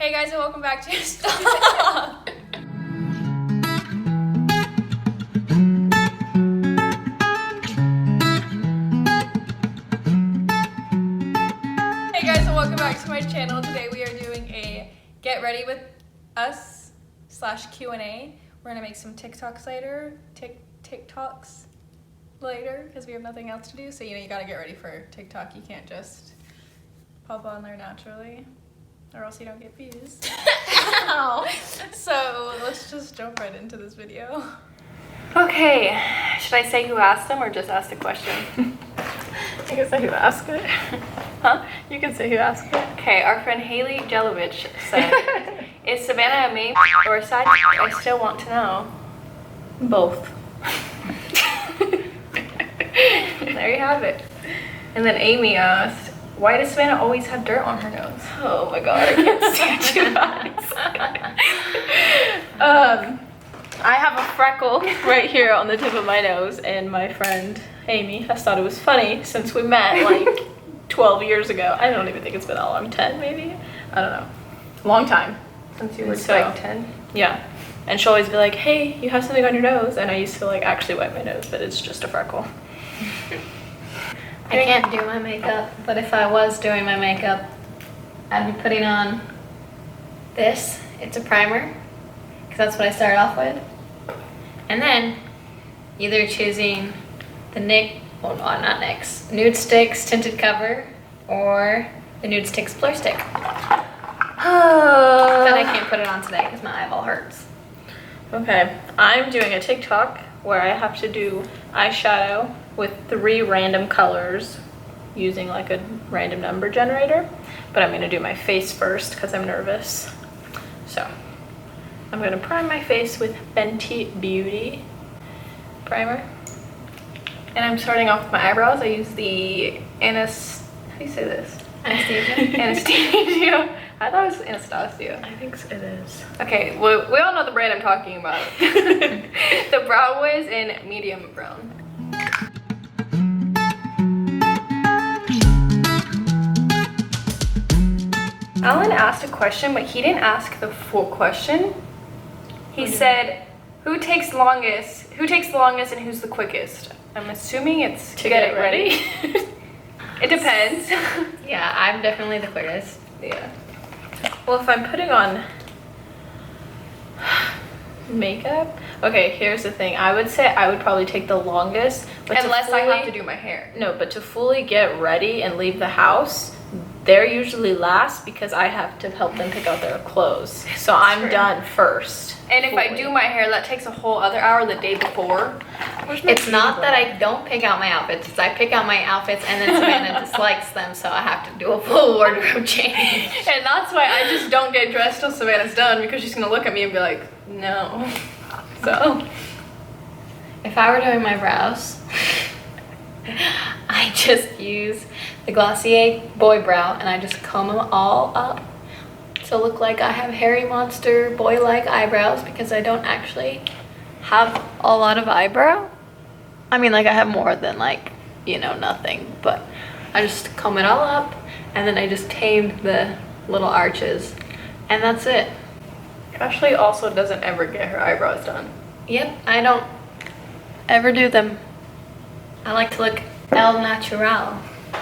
Hey guys, and welcome back to Stop. Hey guys, and welcome back to my channel. Today we are doing a Get Ready With Us / Q&A. We're gonna make some TikToks later, because we have nothing else to do. So you gotta get ready for TikTok. You can't just pop on there naturally, or else you don't get views. So let's just jump right into this video. Okay, should I say who asked them or just ask the question? You can say who asked it. Huh? You can say who asked it. Okay, our friend Haley Jelovich said, is Savannah a main or a side? I still want to know. Both. There you have it. And then Amy asked, why does Savannah always have dirt on her nose? Oh my god, I can't stand you guys. I have a freckle right here on the tip of my nose, and my friend Amy has thought it was funny since we met like 12 years ago. I don't even think it's been that long, 10 maybe? I don't know. Long time. Since you were So- like 10? Yeah. And she'll always be like, hey, you have something on your nose. And I used to like actually wipe my nose, but it's just a freckle. I can't do my makeup, but if I was doing my makeup, I'd be putting on this. It's a primer, because that's what I started off with. And then either choosing the not NYX, Nude Sticks Tinted Cover, or the Nude Sticks Blur Stick. But I can't put it on today because my eyeball hurts. Okay, I'm doing a TikTok where I have to do eyeshadow with 3 random colors using like a random number generator. But I'm gonna do my face first because I'm nervous. So I'm gonna prime my face with Fenty Beauty primer. And I'm starting off with my eyebrows. I use the how do you say this? Anastasia. Anastasia. I thought it was Anastasia. I think it is. Okay, well, we all know the brand I'm talking about. The Brow Wiz in medium brown. Alan asked a question, but he didn't ask the full question. He said, who takes the longest and who's the quickest? I'm assuming it's to get it ready. It depends. Yeah, I'm definitely the quickest. Yeah. Well, if I'm putting on makeup, okay, here's the thing. I would say I would probably take the longest, but Unless I have to do my hair. No, but to fully get ready and leave the house, they're usually last because I have to help them pick out their clothes. So I'm true. done first. And if I fully. do my hair, that takes a whole other hour the day before. It's not that I don't pick out my outfits, it's I pick out my outfits and then Savannah dislikes them, so I have to do a full wardrobe change. And that's why I just don't get dressed till Savannah's done, because she's gonna look at me and be like, no. So, If I were doing my brows, I just use the Glossier Boy Brow and I just comb them all up to look like I have hairy monster boy-like eyebrows, because I don't actually have a lot of eyebrow. I mean, like, I have more than like, nothing, but I just comb it all up and then I just tame the little arches and that's it. Ashley also doesn't ever get her eyebrows done. Yep, I don't ever do them. I like to look el natural.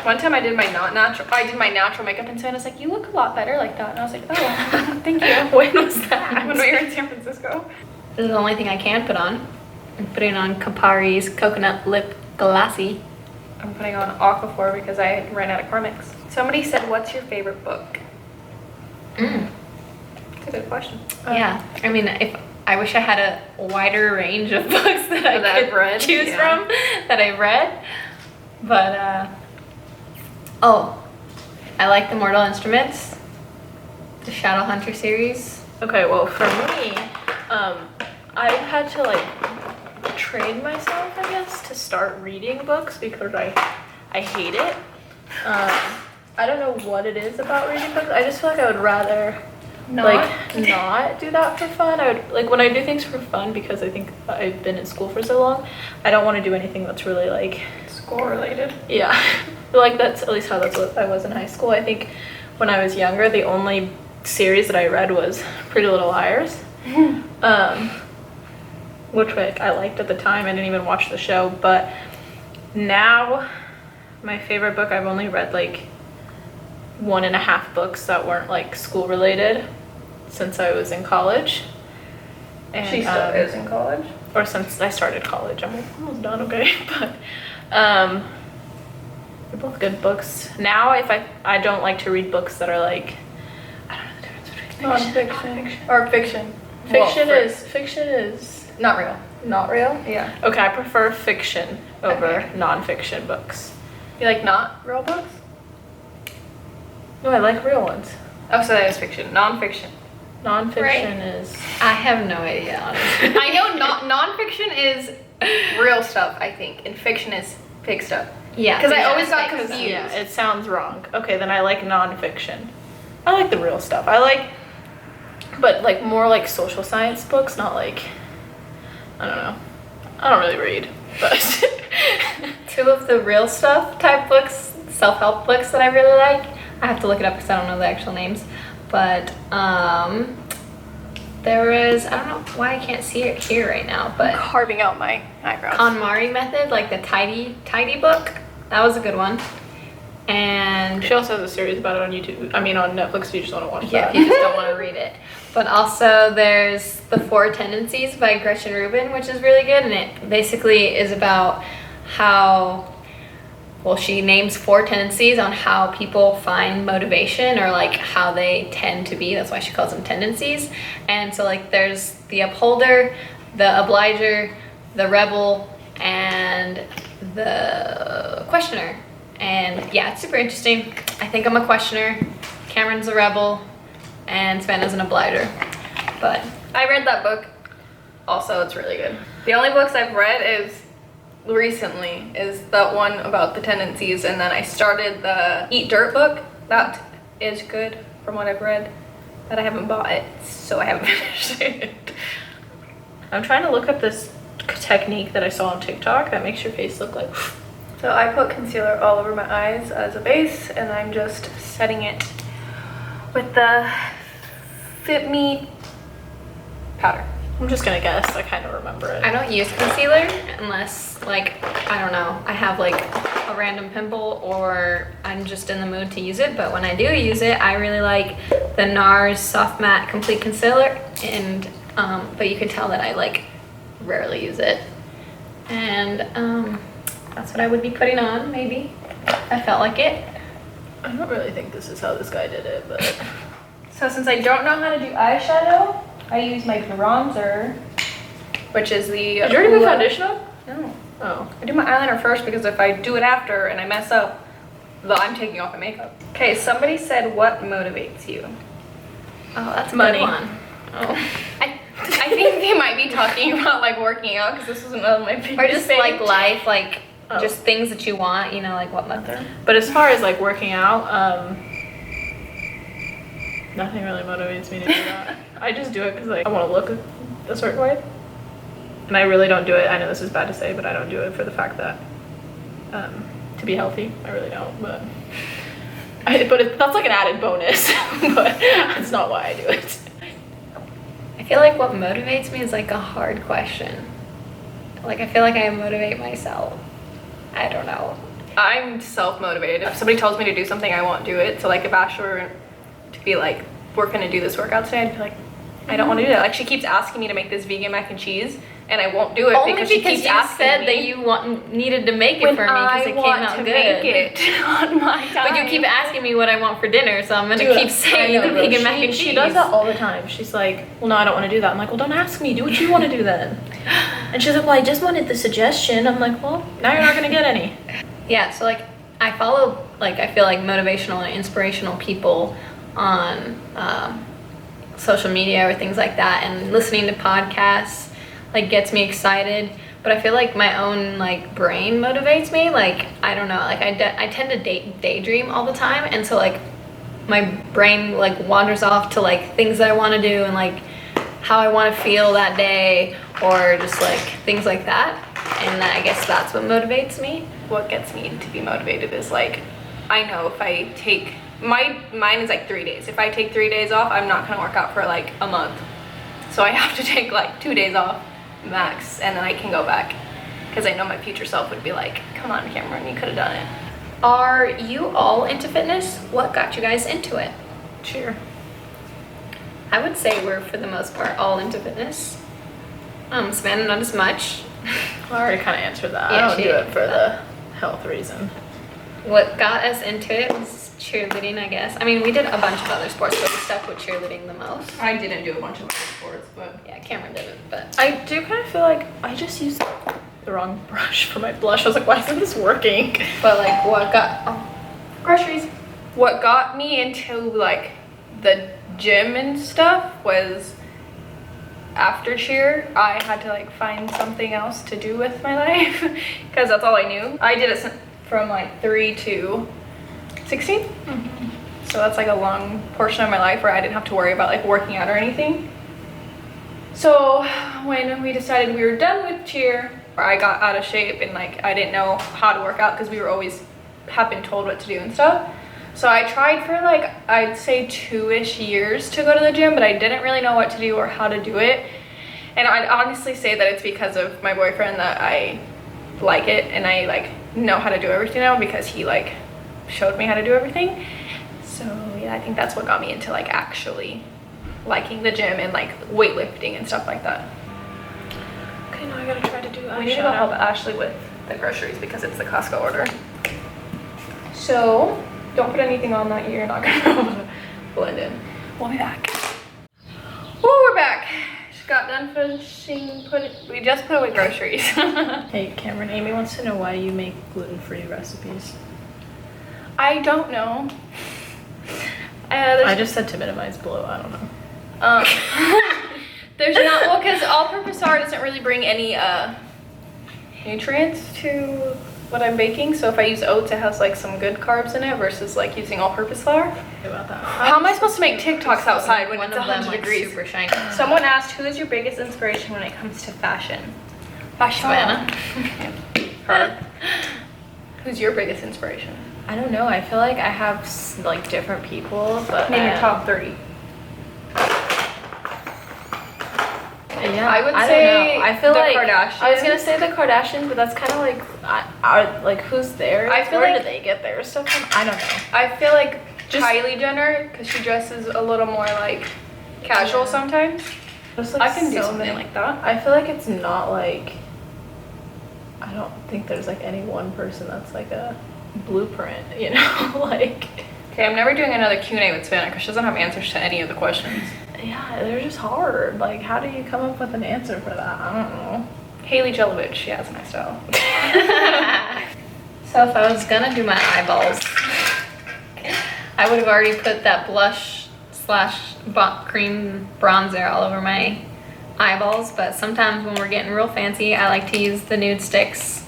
One time I did my natural makeup, and Savannah's like, you look a lot better like that. And I was like, oh, thank you. When was that? When we were in San Francisco. This is the only thing I can put on. I'm putting on Campari's Coconut Lip Glassy. I'm putting on Aquaphor because I ran out of Carmex. Somebody said, what's your favorite book? That's a good question. Yeah, I mean, if I wish I had a wider range of books that I That I've could read, choose yeah. from that I've read. But, oh, I like the Mortal Instruments, the Shadowhunter series. Okay, well, for me, I had to like train myself, I guess, to start reading books because I hate it. I don't know what it is about reading books. I just feel like I would rather not do that for fun. I would like when I do things for fun, because I think I've been in school for so long, I don't want to do anything that's really like School related. yeah. Like that's at least how that's what I was in high school. I think when I was younger, the only series that I read was Pretty Little Liars, which like I liked at the time. I didn't even watch the show, but now my favorite book, I've only read like 1.5 books that weren't like school related since I was in college. And, She still is in college. or since I started college. I'm almost done, okay? But they're both good books. Now, if I don't like to read books that are like, I don't know the difference between Non-fiction. Or fiction. Fiction is Not real. not real. Yeah. Okay, I prefer fiction over Okay. non-fiction books. You like not real books? No, I like real ones. Oh, so that is fiction. Non-fiction. Non-fiction Right. is I have no idea, honestly. I know non-fiction is real stuff, I think, and fiction is fake stuff. Yeah. Because I yeah, always got fake stuff. confused. yeah, it sounds wrong. Okay, then I like non-fiction. I like the real stuff. I like, but like more like social science books, not like, I don't know. I don't really read, but Two of the real stuff type books, self-help books that I really like. I have to look it up because I don't know the actual names. But there is, I don't know why I can't see it here right now, but Carving out my eyebrows. KonMari Method, like the tidy book. That was a good one. And she also has a series about it on YouTube. I mean, on Netflix. If you just want to watch yeah, that. if you just don't want to read it. But also there's The Four Tendencies by Gretchen Rubin, which is really good. And it basically is about how, well, she names 4 tendencies on how people find motivation or like how they tend to be. That's why she calls them tendencies. And so like there's the upholder, the obliger, the rebel, and the questioner. And yeah, it's super interesting. I think I'm a questioner. Cameron's a rebel, and Savannah's an obliger. But I read that book. Also, it's really good. The only books I've read is recently is that one about the tendencies, and then I started the Eat Dirt book. That is good from what I've read, but I haven't bought it, so I haven't finished it. I'm trying to look up this technique that I saw on TikTok that makes your face look like. So I put concealer all over my eyes as a base, and I'm just setting it with the Fit Me powder. I'm just gonna guess. I kind of remember it. I don't use concealer unless, like, I don't know, I have like a random pimple or I'm just in the mood to use it. But when I do use it, I really like the NARS Soft Matte Complete Concealer. And but you can tell that I like rarely use it. And that's what I would be putting on, maybe. I felt like it. I don't really think this is how this guy did it, but So since I don't know how to do eyeshadow, I use my bronzer, which is the... did you already put foundation on? No. Oh. I do my eyeliner first because if I do it after and I mess up, I'm taking off my makeup. Okay, somebody said, what motivates you? Oh, that's a Money. good one. Oh. I think they might be talking about like working out because this was another of my biggest Or just like things. life, like Oh. just things that you want, you know, like what method? But as far as like working out, nothing really motivates me to do that. I just do it because like I want to look a certain way, and I really don't do it. I know this is bad to say, but I don't do it for the fact that to be healthy. I really don't. But that's like an added bonus. But it's not why I do it. I feel like what motivates me is like a hard question. Like I feel like I motivate myself. I don't know. I'm self-motivated. If somebody tells me to do something, I won't do it. So like if Asher to be like, we're gonna do this workout today, I'd be like, I don't want to do that. Like she keeps asking me to make this vegan mac and cheese, and I won't do it Only because because she keeps you asking said me. that you needed to make it when for me because I it came want out to good. make it on my time. But you keep asking me what I want for dinner, so I'm gonna Dude, keep saying I know, the bro. vegan mac and cheese. She does that all the time. She's like, well, no, I don't want to do that. I'm like, well, don't ask me. Do what you want to do then. And she's like, well, I just wanted the suggestion. I'm like, well, now you're not gonna get any. Yeah, so like I follow like I feel like motivational and inspirational people on social media or things like that, and listening to podcasts like gets me excited. But I feel like my own like brain motivates me. Like I don't know, like I tend to daydream all the time, and so like my brain like wanders off to like things that I want to do and like how I want to feel that day or just like things like that. And I guess that's what motivates me. What gets me to be motivated is like, I know if I take mine is like 3 days. If I take 3 days off, I'm not gonna work out for like a month. So I have to take like 2 days off max, and then I can go back. Because I know my future self would be like, come on, Cameron, you could have done it. Are you all into fitness? What got you guys into it? Cheer. I would say we're, for the most part, all into fitness. Savannah, not as much. I already kind of answered that. Yeah, I don't she do did. it for the health reason. What got us into it was cheerleading, I guess. I mean, we did a bunch of other sports, but we stuck with cheerleading the most. I didn't do a bunch of other sports, but Yeah, Cameron didn't, but I do kind of feel like I just used the wrong brush for my blush. I was like, why isn't this working? like what got groceries. What got me into like the gym and stuff was after cheer, I had to like find something else to do with my life because that's all I knew. I did it from like 3 to 16. So that's like a long portion of my life where I didn't have to worry about like working out or anything. So when we decided we were done with cheer, I got out of shape and like I didn't know how to work out because we were always have been told what to do and stuff. So I tried for like, I'd say 2-ish years to go to the gym, but I didn't really know what to do or how to do it. And I'd honestly say that it's because of my boyfriend that I like it and I like know how to do everything now because he like showed me how to do everything. So yeah, I think that's what got me into like actually liking the gym and like weightlifting and stuff like that. Okay, now I gotta try to do eyeshadow. We need to go help Ashley with the groceries because it's the Costco order. So don't put anything on that you're not gonna blend in. We'll be back. Oh, we're back. Just got done finishing. We just put away groceries. Hey, Cameron, Amy wants to know why you make gluten-free recipes. I don't know. I just said to minimize bloat. I don't know. There's not, well, because all-purpose flour doesn't really bring any nutrients to what I'm baking. So if I use oats, it has like some good carbs in it versus like using all-purpose flour. About that. How am I supposed to make TikToks outside when one it's of them 100 like degrees? super shiny? Someone asked, who is your biggest inspiration when it comes to fashion? Fashion. Savannah. Her. Who's your biggest inspiration? I don't know. I feel like I have like different people, but Name your top 3. Yeah, I would don't say know. I feel the like Kardashians. I was gonna say the Kardashians, but that's kind of like, like who's there? I feel Where like- do they get their stuff from? I don't know. I feel like Just- Kylie Jenner, because she dresses a little more like casual sometimes. Just, like, I can do so something many- like that. I feel like it's not like, I don't think there's like any one person that's like a blueprint, you know? Like, Okay, I'm never doing another Q&A with Savannah because she doesn't have answers to any of the questions. yeah, they're just hard. Like, how do you come up with an answer for that? I don't know. Haley Jelovich, she has my style. So if I was gonna do my eyeballs, I would have already put that blush / cream bronzer all over my eyeballs, but sometimes when we're getting real fancy, I like to use the Nude Sticks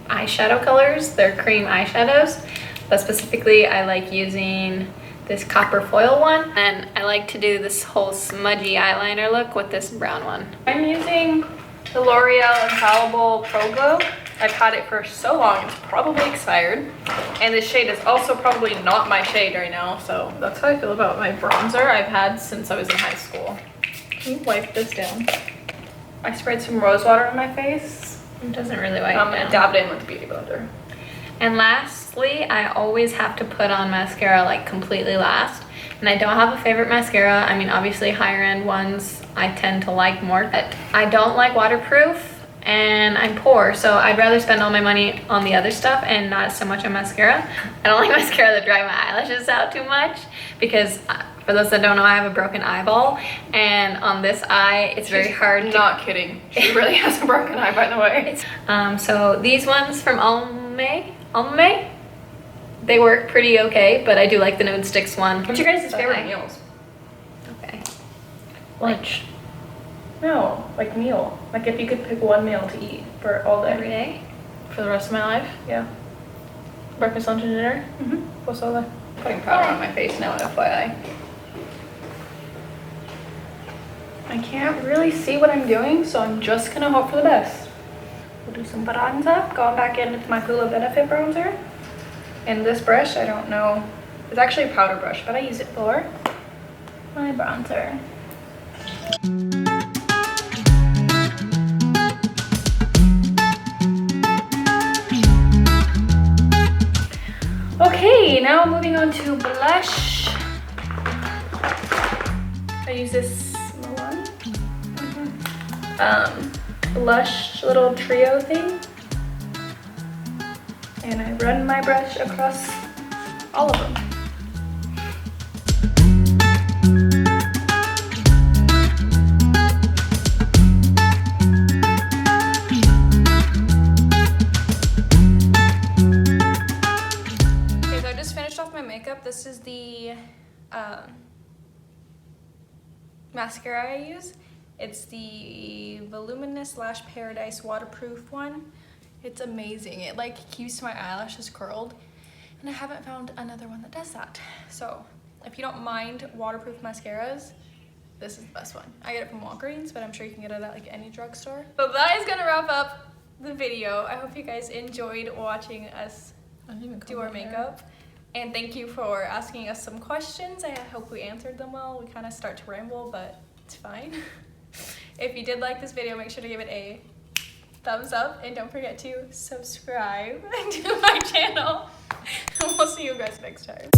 eyeshadow colors. They're cream eyeshadows, but specifically I like using this copper foil one, and I like to do this whole smudgy eyeliner look with this brown one. I'm using the L'Oreal Infallible Pro Glow. I've had it for so long, it's probably expired. And this shade is also probably not my shade right now, so That's how I feel about my bronzer I've had since I was in high school. Can you wipe this down? I sprayed some rose water on my face. It doesn't really wipe I'm down. gonna dab it in with the Beauty Blender. And lastly, I always have to put on mascara like completely last. And I don't have a favorite mascara. I mean, obviously higher end ones I tend to like more, but I don't like waterproof and I'm poor, so I'd rather spend all my money on the other stuff and not so much on mascara. I don't like mascara that dry my eyelashes out too much because for those that don't know, I have a broken eyeball, and on this eye, it's very hard to... Not kidding. She really has a broken eye, by the way. So these ones from Almay, they work pretty okay, but I do like the Nude Sticks one. What's your guys' But favorite I- meals? Okay. Lunch. No, like meal. Like if you could pick one meal to eat for all Every day. day? For the rest of my life? Yeah. Breakfast, lunch, and dinner? Mm-hmm. What's all that? Putting powder on my face now, FYI. I can't really see what I'm doing, so I'm just gonna hope for the best. We'll do some bronzer. Going back in with my Hula Benefit bronzer. And this brush, I don't know, it's actually a powder brush, but I use it for my bronzer. Okay, now moving on to blush. I use this one. Blush little trio thing. And I run my brush across all of them. Okay, so I just finished off my makeup. This is the mascara I use. It's the Voluminous Lash Paradise waterproof one. It's amazing. It like keeps my eyelashes curled, and I haven't found another one that does that. So if you don't mind waterproof mascaras, this is the best one. I get it from Walgreens, but I'm sure you can get it at like any drugstore. But that is gonna wrap up the video. I hope you guys enjoyed watching us do our makeup. And thank you for asking us some questions. I hope we answered them well. We kind of start to ramble, but it's fine. If you did like this video, make sure to give it a thumbs up and don't forget to subscribe to my channel. And we'll see you guys next time.